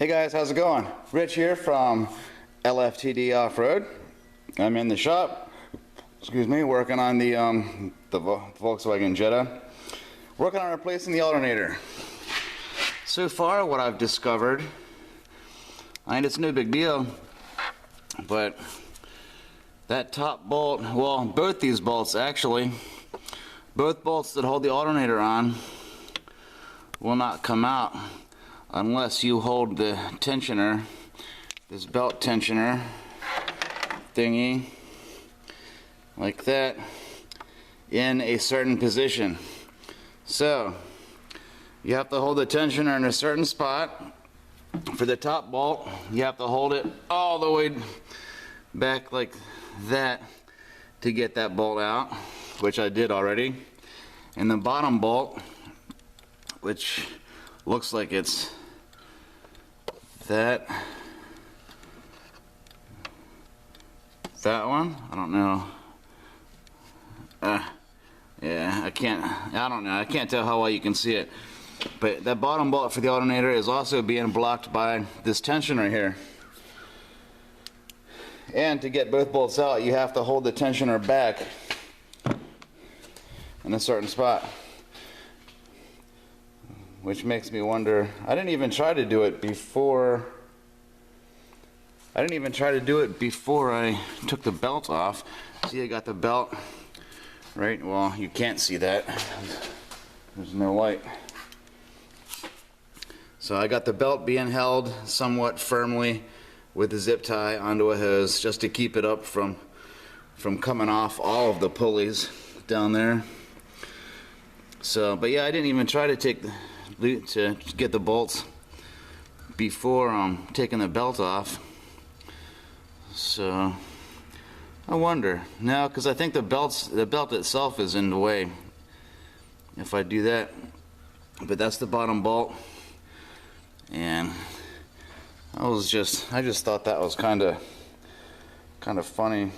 Hey guys, how's it going? Rich here from LFTD Off-Road. I'm in the shop, working on the Volkswagen Jetta. Working on replacing the alternator. So far, what I've discovered, and it's no big deal, but that top bolt, well, both these bolts actually, both bolts that hold the alternator on will not come out unless you hold the tensioner, this belt tensioner thingy, like that, in a certain position. So, you have to hold the tensioner in a certain spot. For the top bolt, you have to hold it all the way back like that to get that bolt out, which I did already. And the bottom bolt, which looks like it's that one, I don't know. Yeah, I don't know, I can't tell how well you can see it. But that bottom bolt for the alternator is also being blocked by this tensioner here. And to get both bolts out, you have to hold the tensioner back in a certain spot. Which makes me wonder, I didn't even try to do it before I took the belt off. See, I got the belt right, well, you can't see that. There's no light. So I got the belt being held somewhat firmly with a zip tie onto a hose just to keep it up from coming off all of the pulleys down there. So, but yeah, I didn't even try to get the bolts before taking the belt off. So I wonder now, because I think the belt itself is in the way if I do that. But that's the bottom bolt, and I just thought that was kind of funny.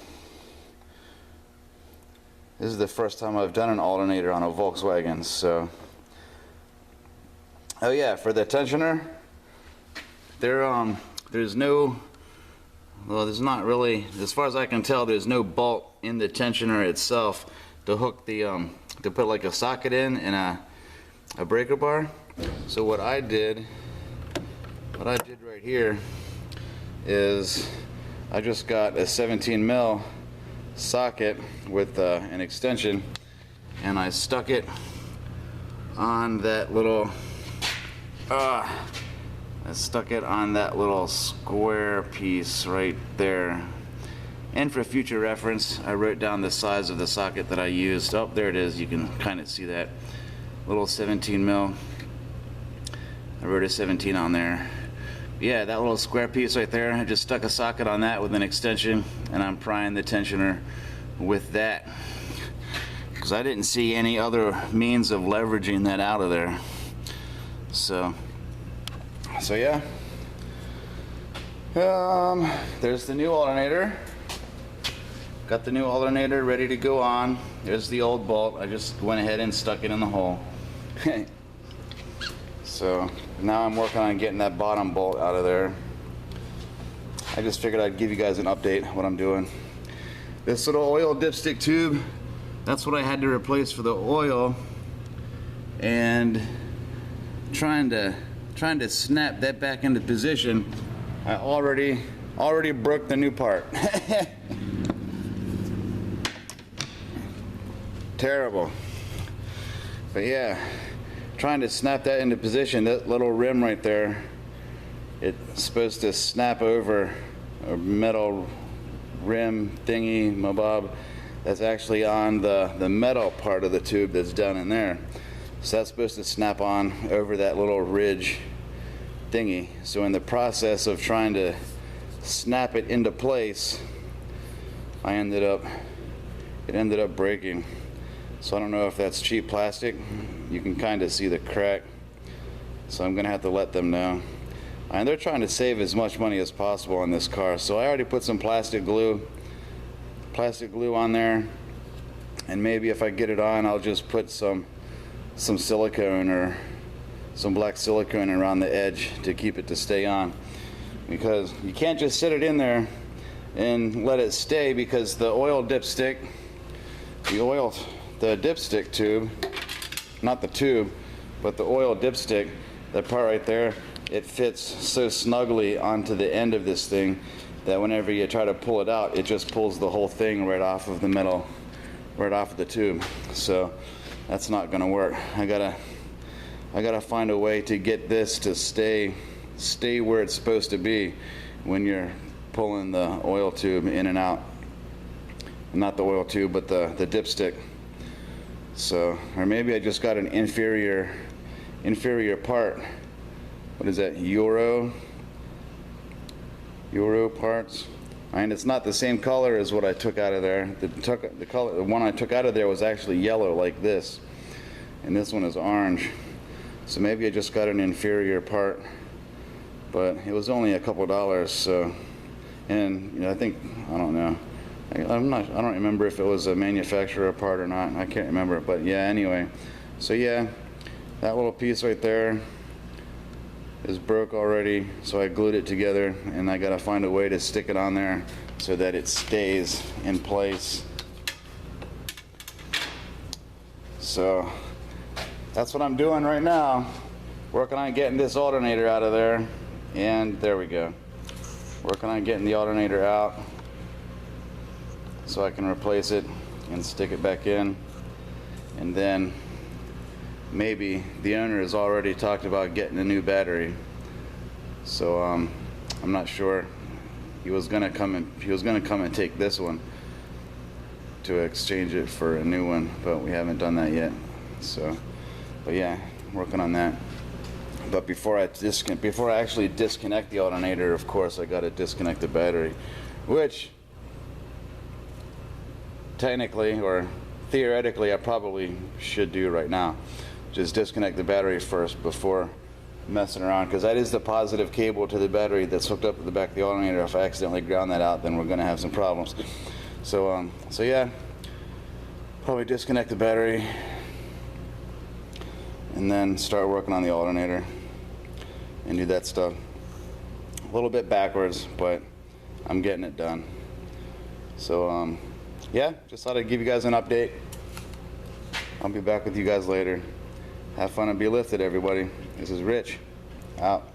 This is the first time I've done an alternator on a Volkswagen, so. Oh yeah, for the tensioner, there's no, well, there's not really, as far as I can tell, there's no bolt in the tensioner itself to hook the, to put like a socket in and a breaker bar. So what I did right here is I just got a 17 mil socket with an extension, and I stuck it on that little square piece right there. And for future reference, I wrote down the size of the socket that I used. Oh, there it is. You can kind of see that little 17 mil. I wrote a 17 on there. Yeah, that little square piece right there, I just stuck a socket on that with an extension, and I'm prying the tensioner with that, because I didn't see any other means of leveraging that out of there. So yeah, there's the new alternator. Got the new alternator ready to go on. There's the old bolt. I just went ahead and stuck it in the hole. So now I'm working on getting that bottom bolt out of there. I just figured I'd give you guys an update what I'm doing. This little oil dipstick tube, that's what I had to replace for the oil, and trying to snap that back into position. I already broke the new part. Terrible. But yeah, trying to snap that into position. That little rim right there, it's supposed to snap over a metal rim thingy mabob that's actually on the metal part of the tube that's down in there. So that's supposed to snap on over that little ridge thingy. So in the process of trying to snap it into place, it ended up breaking. So I don't know if that's cheap plastic. You can kind of see the crack. So I'm gonna have to let them know. And they're trying to save as much money as possible on this car. So I already put some plastic glue on there, and maybe if I get it on, I'll just put some silicone or some black silicone around the edge to keep it to stay on, because you can't just sit it in there and let it stay, because the oil dipstick, the dipstick tube, not the tube, but the oil dipstick, that part right there, it fits so snugly onto the end of this thing that whenever you try to pull it out, it just pulls the whole thing right off of the metal, right off of the tube. So that's not gonna work. I gotta find a way to get this to stay where it's supposed to be when you're pulling the oil tube in and out. Not the oil tube, but the dipstick. So, or maybe I just got an inferior part. What is that? Euro parts. And it's not the same color as what I took out of there. The one I took out of there was actually yellow like this, and this one is orange. So maybe I just got an inferior part, but it was only a couple dollars. So, and you know, I don't know. I don't remember if it was a manufacturer part or not. I can't remember, but yeah, anyway. So yeah, that little piece right there is broke already, so I glued it together, and I gotta find a way to stick it on there so that it stays in place. So that's what I'm doing right now, working on getting this alternator out of there, and there we go. Working on getting the alternator out so I can replace it and stick it back in. And then maybe the owner has already talked about getting a new battery, so I'm not sure. He was gonna come and take this one to exchange it for a new one, but we haven't done that yet. So, but yeah, working on that. But before I actually disconnect the alternator, of course, I got to disconnect the battery, which technically or theoretically I probably should do right now. Just disconnect the battery first before messing around, because that is the positive cable to the battery that's hooked up to the back of the alternator. If I accidentally ground that out, then we're going to have some problems. So, so yeah, probably disconnect the battery and then start working on the alternator and do that stuff. A little bit backwards, but I'm getting it done. So, yeah, just thought I'd give you guys an update. I'll be back with you guys later. Have fun and be lifted, everybody. This is Rich, out.